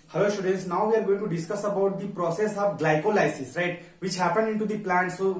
Hello students, now we are going to discuss about the process of glycolysis, right, which happen into the plant. So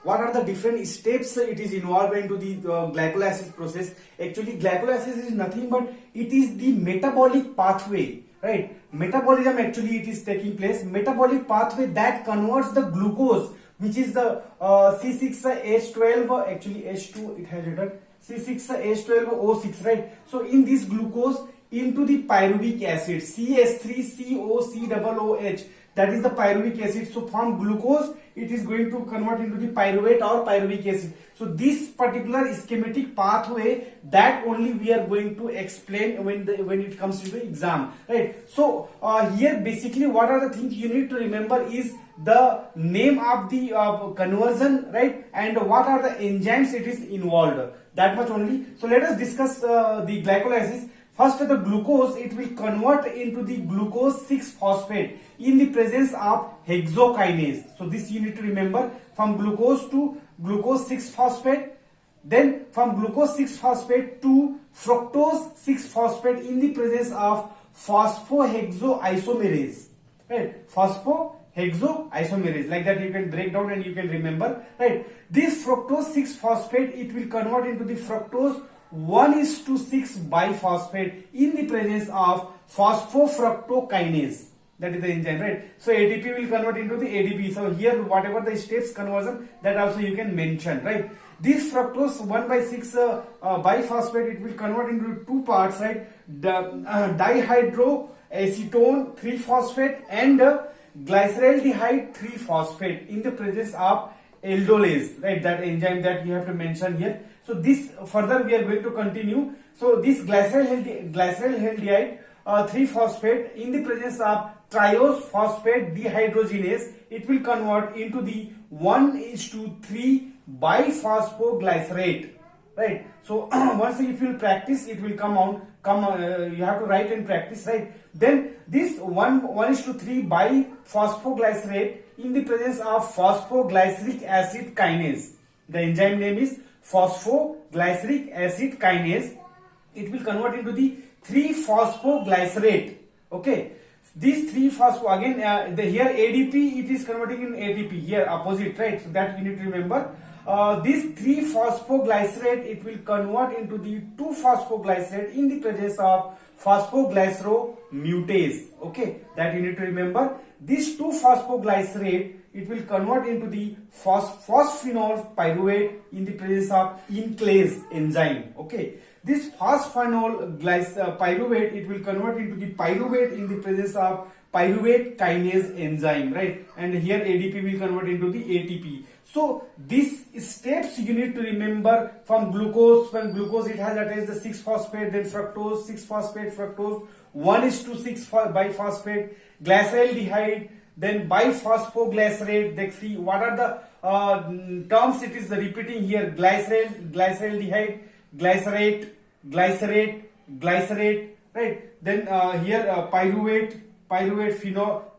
what are the different steps it is involved into the glycolysis process? Actually glycolysis is nothing but it is the metabolic pathway, right? Metabolism actually it is taking place, metabolic pathway that converts the glucose, which is the C6H12, actually H2 it has written C6H12O6, right? So in this glucose into the pyruvic acid CH3COCOOH, that is the pyruvic acid. So from glucose it is going to convert into the pyruvate or pyruvic acid. So this particular schematic pathway that only we are going to explain when it comes to the exam, right? So here basically what are the things you need to remember is the name of the conversion, right, and what are the enzymes it is involved, that much only. So let us discuss the glycolysis. First, the glucose, it will convert into the glucose 6-phosphate in the presence of hexokinase. So this you need to remember, from glucose to glucose 6-phosphate, then from glucose 6-phosphate to fructose 6-phosphate in the presence of phosphohexoisomerase, right? Phosphohexoisomerase, like that you can break down and you can remember, right? This fructose 6-phosphate, it will convert into the fructose 1:6 biphosphate in the presence of phosphofructokinase, that is the enzyme, right? So ATP will convert into the ADP. So here whatever the steps conversion, that also you can mention, right? This fructose 1/6 biphosphate, it will convert into two parts, right? Dihydroacetone 3-phosphate and glyceraldehyde 3-phosphate in the presence of aldolase, right? That enzyme that you have to mention here. So this further we are going to continue. So this glyceraldehyde 3-phosphate in the presence of triose phosphate dehydrogenase, it will convert into the 1:3 biphosphoglycerate, right? So once if you will practice, it will you have to write and practice, right? Then this 1:3 biphosphoglycerate in the presence of phosphoglyceric acid kinase. The enzyme name is phosphoglyceric acid kinase. It will convert into the 3-phosphoglycerate. Okay, this 3-phospho again here ADP, it is converting in ATP, here opposite, right? So that you need to remember. This 3-phosphoglycerate, it will convert into the 2-phosphoglycerate in the presence of phosphoglyceromutase. Okay, that you need to remember. This 2-phosphoglycerate, it will convert into the phosphenol pyruvate in the presence of inclase enzyme. Okay, this phosphenol pyruvate, it will convert into the pyruvate in the presence of pyruvate kinase enzyme, right? And here ADP will convert into the ATP. So these steps you need to remember. From glucose, when glucose it has attached the 6-phosphate, then fructose 6-phosphate, fructose 1:6 biphosphate, glyceraldehyde, then biphosphoglycerate. Let's see what are the terms it is repeating here: glyceraldehyde, glycerate, right? Then here pyruvate,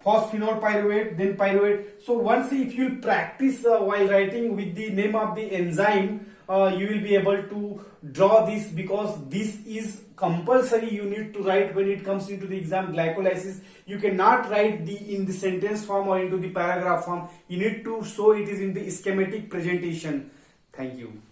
phosphenol pyruvate, then pyruvate. So once if you practice while writing with the name of the enzyme, you will be able to draw this, because this is compulsory you need to write when it comes into the exam. Glycolysis you cannot write in the sentence form or into the paragraph form. You need to show it is in the schematic presentation. Thank you.